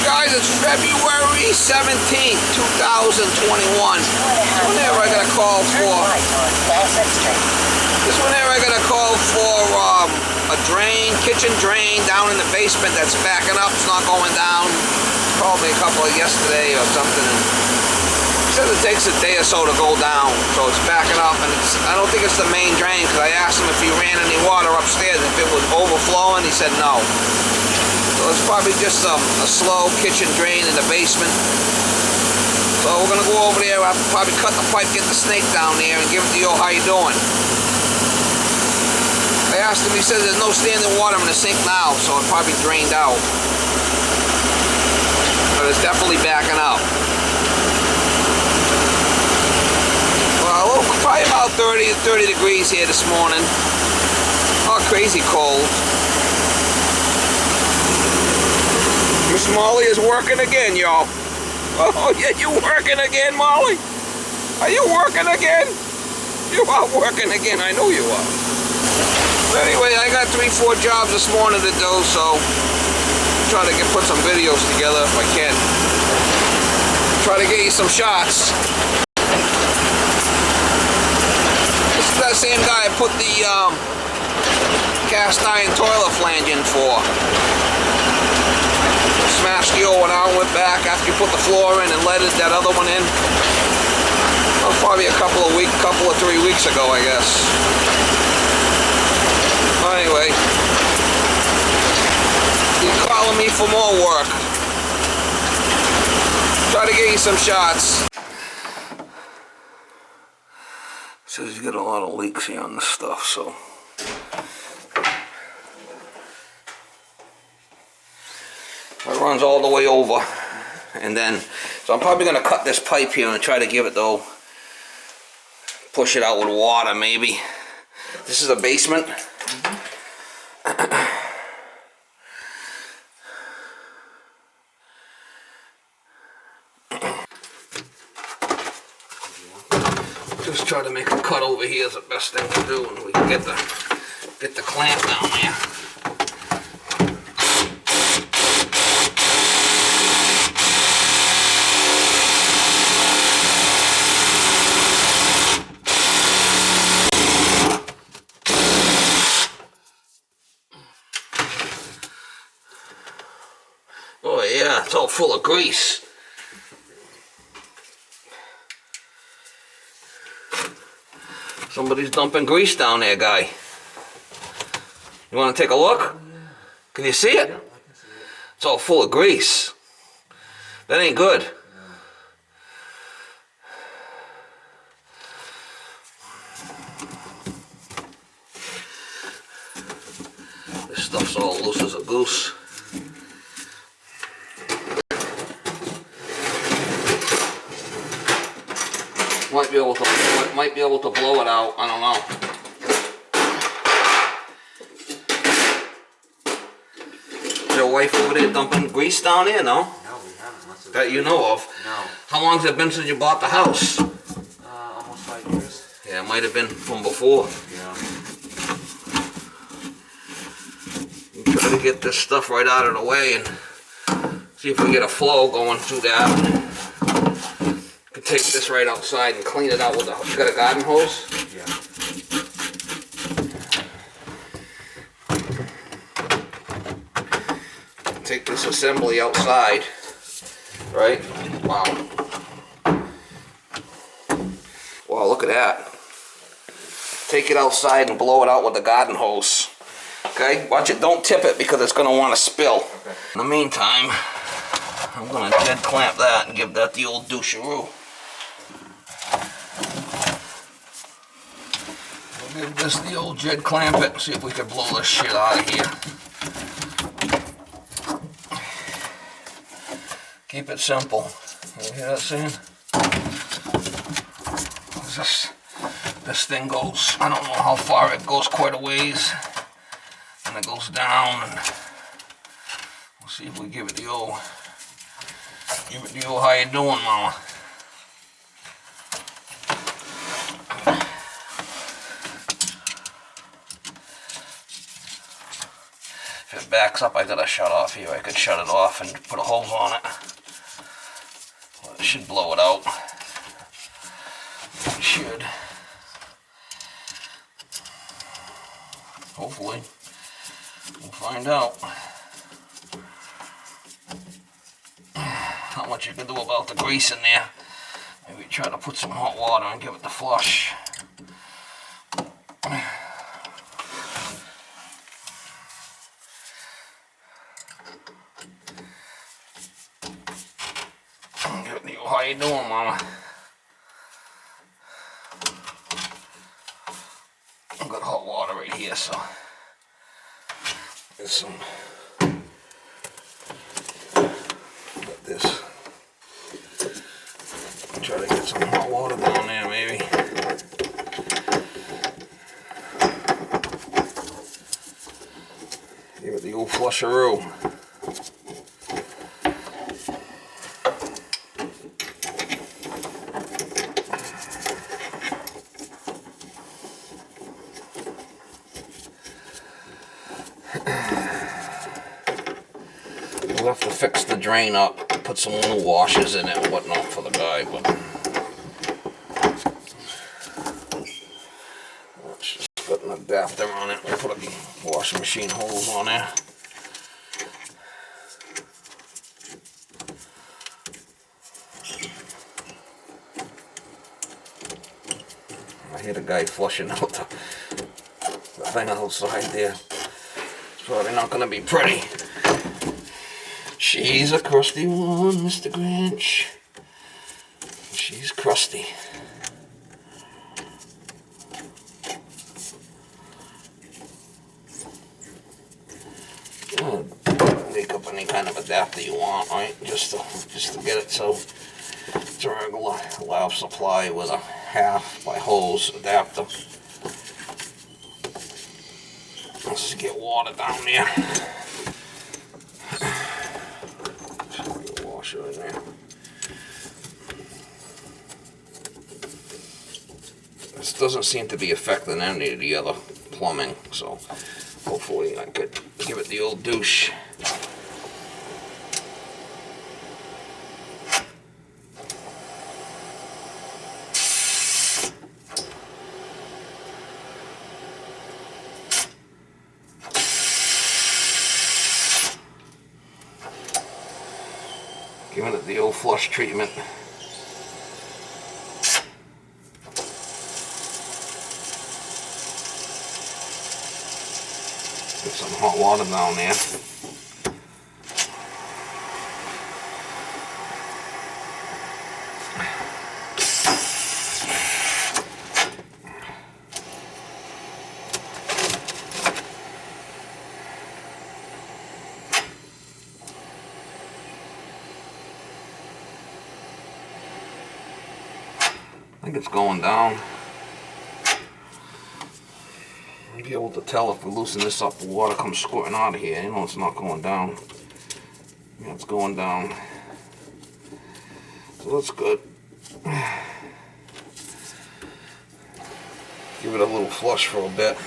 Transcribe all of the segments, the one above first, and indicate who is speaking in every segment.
Speaker 1: Guys, it's February 17th, 2021. This one here I got a call for. A drain, kitchen drain down in the basement that's backing up. It's not going down. Called me a couple of yesterday or something. He says it takes a day or so to go down, so it's backing up, and I don't think it's the main drain, because I asked him if he ran any water upstairs, if it was overflowing. He said no. So it's probably just a slow kitchen drain in the basement. So we're gonna go over there. I'll probably cut the pipe, get the snake down there, and give it to you. How you doing? I asked him. He says there's no standing water in the sink now, so it probably drained out. But it's definitely backing up. Well, probably about 30 degrees here this morning. Not crazy cold. Miss Molly is working again, y'all. Oh, yeah, you working again, Molly? Are you working again? You are working again, I know you are. But anyway, I got 3-4 jobs this morning to do, so I'm trying to put some videos together if I can. Try to get you some shots. This is that same guy I put the cast iron toilet flange in for. Smashed the old one out, went back after you put the floor in and let that other one in. Well, probably a couple of 3 weeks ago, I guess. Well, anyway, he's calling me for more work. Try to get you some shots. Says you got a lot of leaks here on this stuff, so. It runs all the way over, and then, so I'm probably gonna cut this pipe here and try to give it though, push it out with water maybe. This is a basement. Just try to make a cut over here is the best thing to do, and we can get the clamp down there. Oh yeah, it's all full of grease. Somebody's dumping grease down there, guy. You want to take a look? Can you see it? It's all full of grease. That ain't good. This stuff's all loose as a goose. Might be able to blow it out. I don't know. Is your wife over there dumping grease down there? No.
Speaker 2: No, we haven't.
Speaker 1: That you know of?
Speaker 2: No.
Speaker 1: How long has it been since you bought the house?
Speaker 2: Almost 5 years.
Speaker 1: Yeah, it might have been from before.
Speaker 2: Yeah.
Speaker 1: Try to get this stuff right out of the way and see if we get a flow going through that. Take this right outside and clean it out with you got a garden hose?
Speaker 2: Yeah.
Speaker 1: Take this assembly outside, right? Wow. Wow, look at that. Take it outside and blow it out with the garden hose. Okay? Watch it, don't tip it because it's gonna want to spill. Okay. In the meantime, I'm gonna dead clamp that and give that the old doucheroo. Give this the old Jed clamp it and see if we can blow this shit out of here. Keep it simple. You hear that saying? This thing goes, I don't know how far it goes, quite a ways. And it goes down, and we'll see if we give it the old, how you doing, mama? If it backs up, I got a shut off here. I could shut it off and put a hose on it. Well, it should blow it out. It should. Hopefully. We'll find out. Not much you can do about the grease in there. Maybe try to put some hot water and give it the flush. How you doing, Mama? I've got hot water right here, so there's some. Got this. Try to get some hot water down there, maybe. Give it the old flusheroo. We'll have to fix the drain up, put some little washers in it and whatnot for the guy, but let's just put an adapter on it. We'll put a washing machine hose on there. I hear the guy flushing out the thing outside there. It's probably not going to be pretty. She's a crusty one, Mr. Grinch. She's crusty. Make up any kind of adapter you want, right? Just to get it so it's a regular lab supply with a half by hose adapter. Let's just get water down there. Washer in there. This doesn't seem to be affecting any of the other plumbing, so hopefully I could give it the old douche. Giving it the old flush treatment. Get some hot water down there. I think it's going down. I'll be able to tell if we loosen this up, the water comes squirting out of here. You know it's not going down. Yeah, it's going down. So that's good. Give it a little flush for a bit.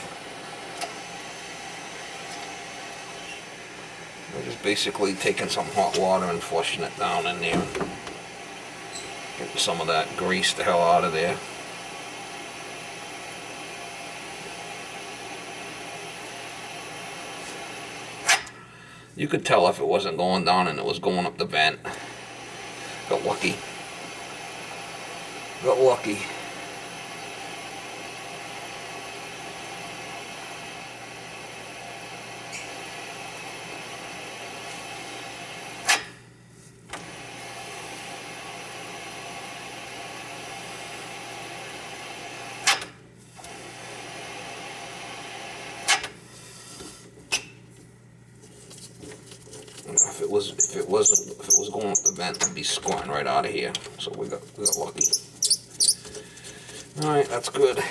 Speaker 1: I'm just basically taking some hot water and flushing it down in there. Getting some of that grease the hell out of there. You could tell if it wasn't going down and it was going up the vent. Got lucky. Got lucky. If it was going up the vent, it'd be squirting right out of here. So we got lucky. All right, that's good.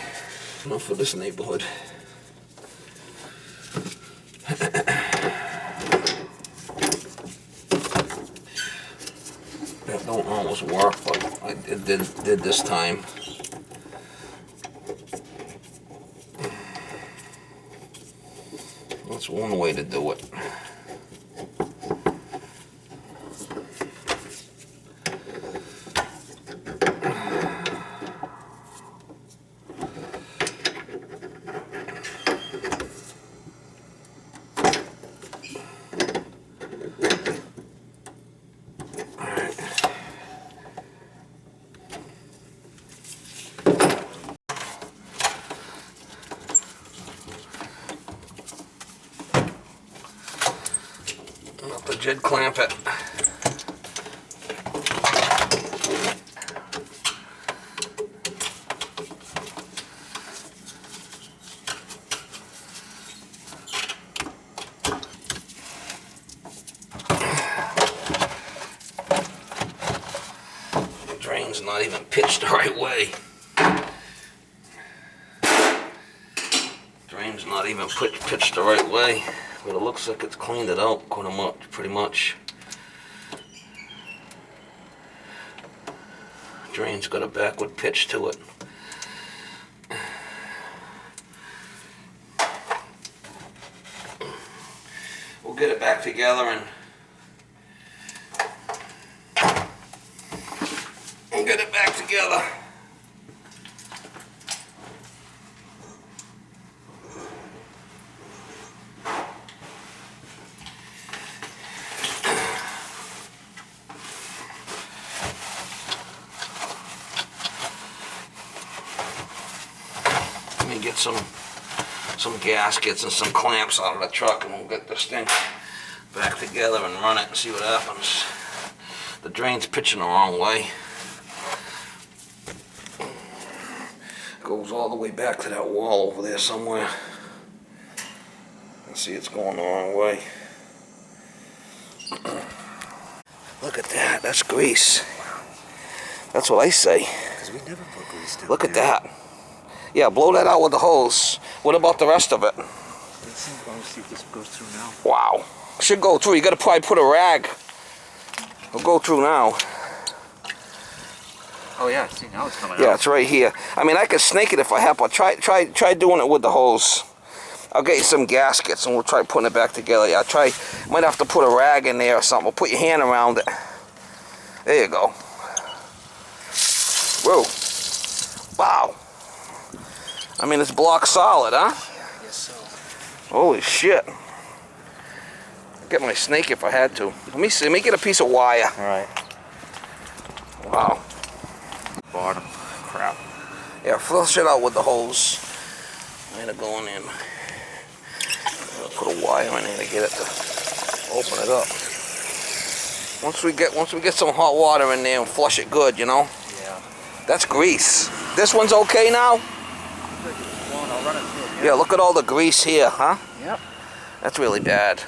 Speaker 1: Enough for this neighborhood. That don't always work, but it did this time. That's one way to do it. Not the jig clamp it. The drain's not even pitched the right way. Drain's not even pitched the right way. But it looks like it's cleaned it out pretty much. Drain's got a backward pitch to it. We'll get it back together and get it back together. Get some gaskets and some clamps out of the truck, and we'll get this thing back together and run it and see what happens. The drain's pitching the wrong way. Goes all the way back to that wall over there somewhere. You see it's going the wrong way. Look at that, that's grease. That's what I say.
Speaker 2: Because we never put grease down.
Speaker 1: Look at that. Yeah, blow that out with the hose. What about the rest of it?
Speaker 2: Let's see if this goes through now.
Speaker 1: Wow. Should go through. You gotta probably put a rag. It'll go through now.
Speaker 2: Oh yeah, see now it's coming out.
Speaker 1: Yeah, it's right here. I mean, I could snake it if I have, but try doing it with the hose. I'll get you some gaskets and we'll try putting it back together. Yeah, might have to put a rag in there or something. We'll put your hand around it. There you go. Whoa. Wow. I mean, it's block solid, huh?
Speaker 2: Yeah, I guess so.
Speaker 1: Holy shit. I'd get my snake if I had to. Let me see. Let me get a piece of wire.
Speaker 2: All right.
Speaker 1: Wow.
Speaker 2: Bottom. Crap.
Speaker 1: Yeah, flush it out with the hose. I'm gonna go in and put a wire in there to get it to open it up. Once we get some hot water in there and flush it good, you know.
Speaker 2: Yeah.
Speaker 1: That's grease. This one's okay now?
Speaker 2: I'll run it through.
Speaker 1: Yeah, look at all the grease here, huh?
Speaker 2: Yep.
Speaker 1: That's really bad.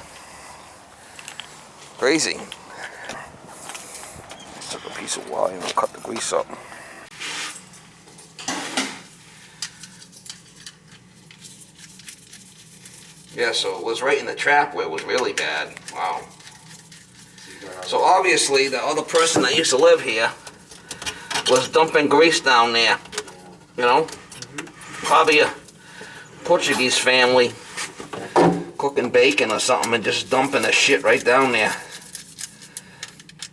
Speaker 1: Crazy. Just took a piece of wire and cut the grease up. Yeah, so it was right in the trap where it was really bad. Wow. So obviously the other person that used to live here was dumping grease down there. You know? Probably a Portuguese family cooking bacon or something and just dumping the shit right down there.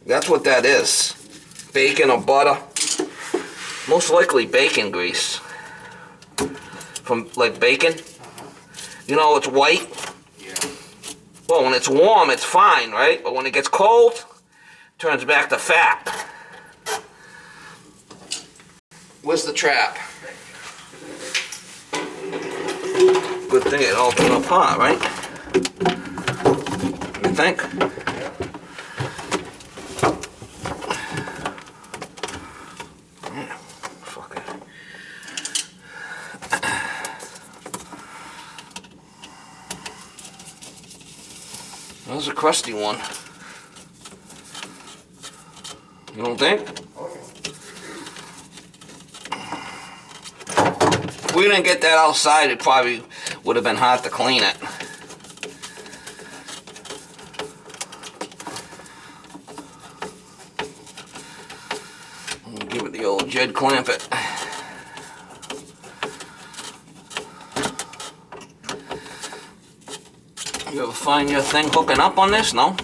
Speaker 1: That's what that is. Bacon or butter. Most likely bacon grease. From like bacon. You know, it's white.
Speaker 2: Yeah.
Speaker 1: Well, when it's warm, it's fine, right? But when it gets cold, it turns back to fat. Where's the trap? Good thing it all came apart, right? You think? Yeah, fuck it. That was a crusty one. You don't think? If we didn't get that outside, it probably would have been hard to clean it. Give it the old Jed clamp it. You ever find your thing hooking up on this? No?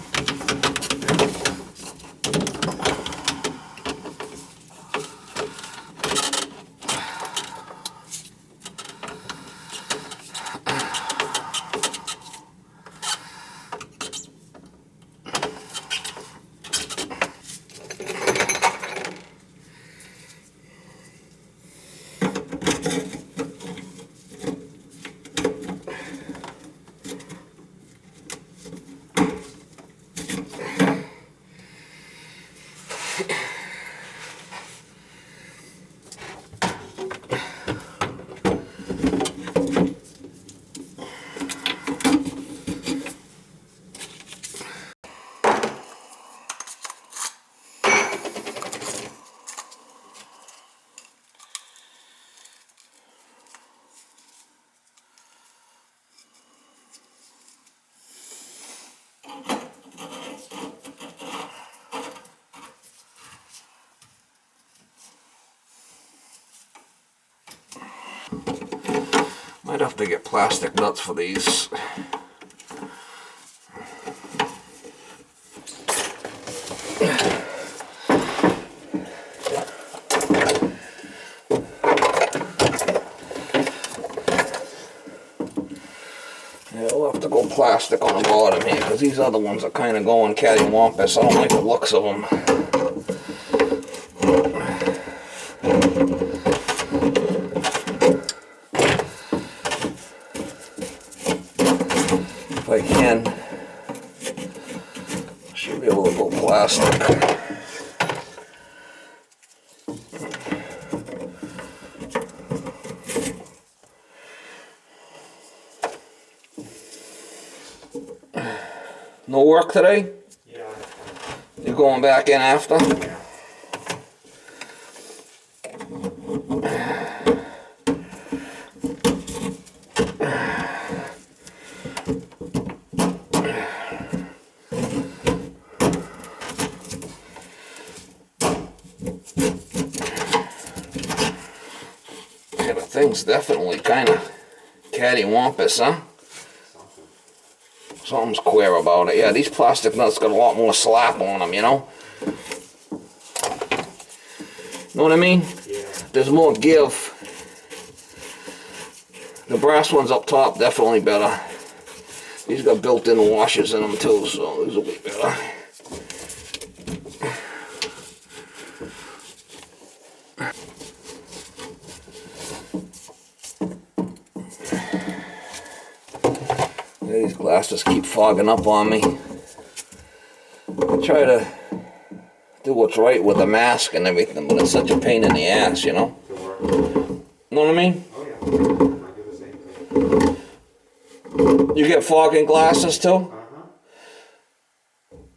Speaker 1: Might have to get plastic nuts for these. Yeah, we'll have to go plastic on the bottom here because these other ones are kind of going cattywampus. I don't like the looks of them. If I can, I should be able to go plastic. No work today?
Speaker 2: Yeah.
Speaker 1: You going back in after? Yeah, the thing's definitely kind of cattywampus, huh? Something's queer about it. Yeah, these plastic nuts got a lot more slap on them, you know? Know what I mean?
Speaker 2: Yeah.
Speaker 1: There's more give. The brass ones up top definitely better. These got built-in washers in them too, so these will be better. These glasses keep fogging up on me. I try to do what's right with the mask and everything, but it's such a pain in the ass, you know? Know what I mean?
Speaker 2: Oh yeah. I do the same thing.
Speaker 1: You get fogging glasses too?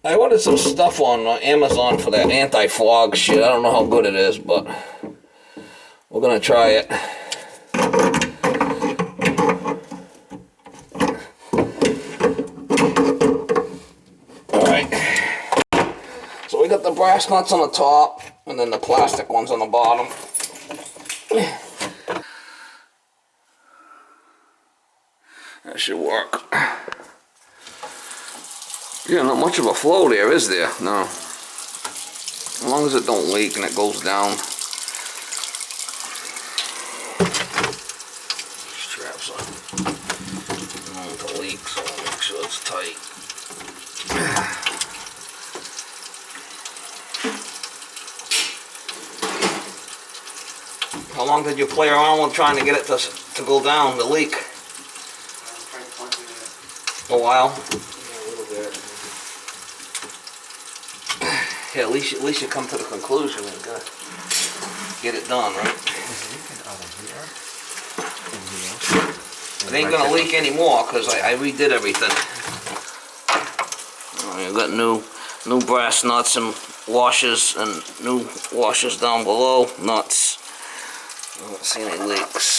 Speaker 1: I ordered some stuff on Amazon for that anti-fog shit. I don't know how good it is, but we're gonna try it. So we got the brass nuts on the top, and then the plastic ones on the bottom. That should work. Yeah, not much of a flow there, is there? No. As long as it don't leak and it goes down. Straps on. I don't want it to leak, so I'll make sure it's tight. How long did you play around with trying to get it to go down, the leak? A while?
Speaker 2: Yeah, a little bit.
Speaker 1: Yeah, at least you come to the conclusion and get it done, right? It ain't gonna leak anymore because I redid everything. I got new brass nuts and washers and new washers down below, nuts. I don't see any leaks.